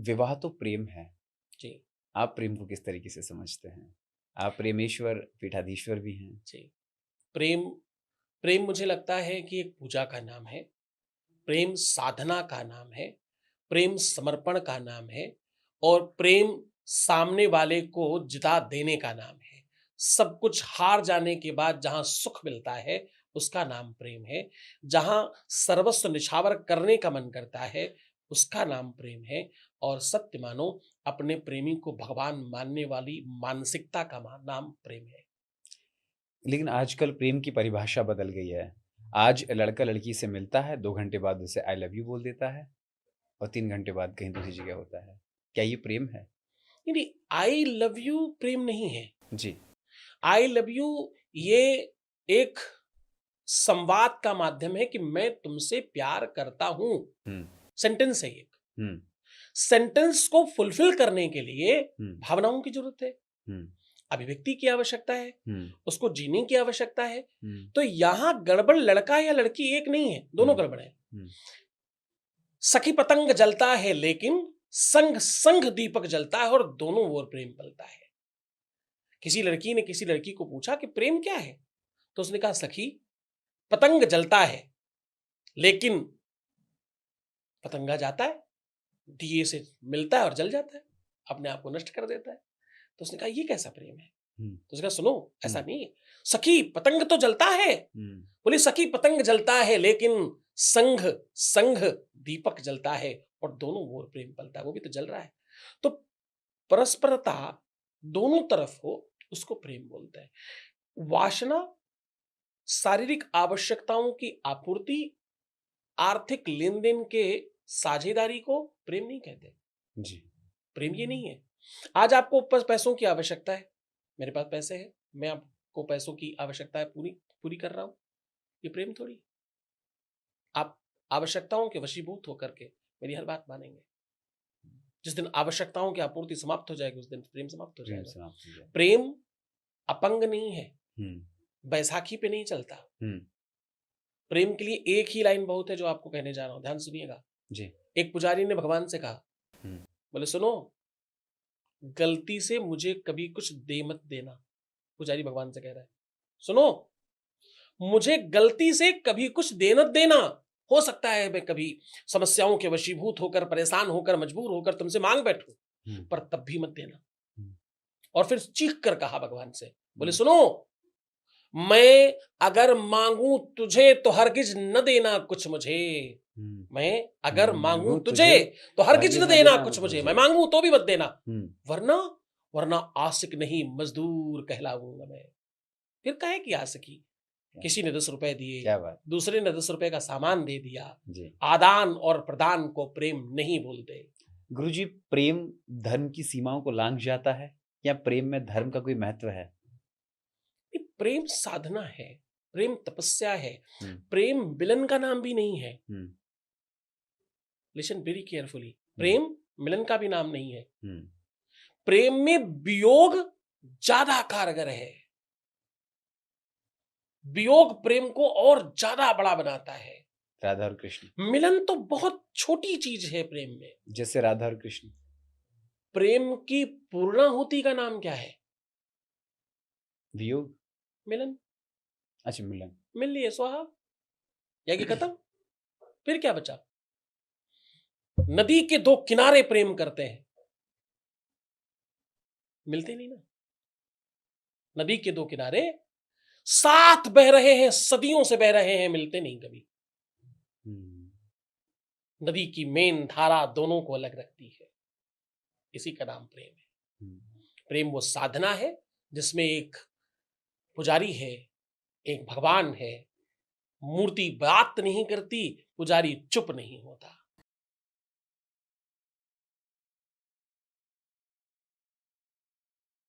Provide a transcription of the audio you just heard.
विवाह तो प्रेम है। जी। आप प्रेम को किस तरीके से समझते हैं? आप प्रेमेश्वर पीठाधीश्वर भी हैं। जी। प्रेम प्रेम मुझे लगता है कि एक पूजा का नाम है, प्रेम साधना का नाम है, प्रेम समर्पण का नाम है और प्रेम सामने वाले को जिता देने का नाम है। सब कुछ हार जाने के बाद जहाँ सुख मिलता है, उसका नाम प्रेम है। जहाँ सर्वस्व निछावर करने का मन करता है, उसका नाम प्रेम है। और सत्य मानो, अपने प्रेमी को भगवान मानने वाली मानसिकता का नाम प्रेम है। लेकिन आजकल प्रेम की परिभाषा बदल गई है। आज लड़का लड़की से मिलता है, 2 घंटे बाद उसे आई लव यू बोल देता है और 3 घंटे बाद कहीं दूसरी जगह होता है। क्या ये प्रेम है? नहीं, आई लव यू प्रेम नहीं है। जी। आई लव यू ये एक संवाद का माध्यम है कि मैं तुमसे प्यार करता हूं। हुँ, सेंटेंस है एक। हुँ, सेंटेंस को फुलफिल करने के लिए हुँ, भावनाओं की जरूरत है, हुँ, अभिव्यक्ति की आवश्यकता है, हुँ, उसको जीने की आवश्यकता है। हुँ, तो यहां गड़बड़ लड़का या लड़की एक नहीं है, दोनों हुँ, गड़बड़ है। हुँ, सखी पतंग जलता है लेकिन संग संग दीपक जलता है और दोनों ओर प्रेम पलता है। किसी लड़की ने किसी लड़की को पूछा कि प्रेम क्या है, तो उसने कहा सखी, पतंग जलता है लेकिन पतंगा जाता है, दिए से मिलता है और जल जाता है, अपने आप को नष्ट कर देता है। तो उसने कहा ये कैसा प्रेम है? हुँ, तो उसने कहा सुनो, ऐसा हुँ, नहीं है। सखी पतंग तो जलता है, हुँ, बोली सखी पतंग जलता है लेकिन संघ संघ दीपक जलता है और दोनों ओर प्रेम पलता है, वो भी तो जल रहा है। तो परस्परता दोनों तरफ हो, उसको प्रेम बोलते हैं। वासना शारीरिक आवश्यकताओं की आपूर्ति, आर्थिक लेन देन के साझेदारी को प्रेम नहीं कहते। जी, प्रेम ये नहीं है। आज आपको पैसों की आवश्यकता है, मेरे पास पैसे हैं, मैं आपको पैसों की आवश्यकता है पूरी पूरी कर रहा हूं, ये प्रेम थोड़ी। आप आवश्यकताओं के वशीभूत होकर के मेरी हर बात मानेंगे। जिस दिन आवश्यकताओं की आपूर्ति समाप्त हो जाएगी, उस दिन प्रेम समाप्त हो प्रेम जाएगा। समाप्त हो जाए। प्रेम अपंग नहीं है, हुँ, बैसाखी पे नहीं चलता। हुँ, प्रेम के लिए एक ही लाइन बहुत है जो आपको कहने जा रहा हूं, ध्यान सुनिएगा। जी, एक पुजारी ने भगवान से कहा, हुँ, बोले सुनो, गलती से मुझे कभी कुछ दे मत देना। पुजारी भगवान से कह रहा है, सुनो, मुझे गलती से कभी कुछ दे मत देना। हो सकता है मैं कभी समस्याओं के वशीभूत होकर, परेशान होकर, मजबूर होकर तुमसे मांग बैठूं, हुँ, पर तब भी मत देना। हुँ, और फिर चीख कर कहा भगवान से, बोले हुँ, सुनो, मैं अगर मांगू तुझे तो हरगिज न देना कुछ मुझे। हुँ, मैं अगर मैं मांगू माँगू तुझे तुझे तो तो हरगिज हरगिज़ न ना देना देना कुछ कुछ मुझे, मैं मुझे। मांगू तो भी मत देना, हुँ, वरना वरना आशिक नहीं मजदूर कहलाऊंगा मैं। फिर कहे कि आशिकी, क्या किसी ने 10 रुपए दिए, क्या बात! दूसरे ने 10 रुपए का सामान दे दिया। जी। आदान और प्रदान को प्रेम नहीं बोलते। गुरुजी, प्रेम धर्म की सीमाओं को लांघ जाता है या प्रेम में धर्म का कोई महत्व है? ये प्रेम साधना है, प्रेम तपस्या है, हुँ, प्रेम मिलन का नाम भी नहीं है। हुँ, लिसन वेरी केयरफुली, हुँ, प्रेम मिलन का भी नाम नहीं है। हुँ, प्रेम में वियोग ज्यादा कारगर है। वियोग प्रेम को और ज्यादा बड़ा बनाता है। राधा और कृष्ण, मिलन तो बहुत छोटी चीज है प्रेम में। जैसे राधा और कृष्ण। प्रेम की पूर्णाहुति का नाम क्या है? वियोग? मिलन। अच्छा, मिलन। मिल लिए स्वाहा, यागी खत्म। फिर क्या बचा? नदी के दो किनारे प्रेम करते हैं, मिलते नहीं ना। नदी के दो किनारे साथ बह रहे हैं, सदियों से बह रहे हैं, मिलते नहीं कभी। हुँ, नदी की मेन धारा दोनों को अलग रखती है, इसी का नाम प्रेम है। हुँ, प्रेम वो साधना है जिसमें एक पुजारी है, एक भगवान है। मूर्ति बात नहीं करती, पुजारी चुप नहीं होता।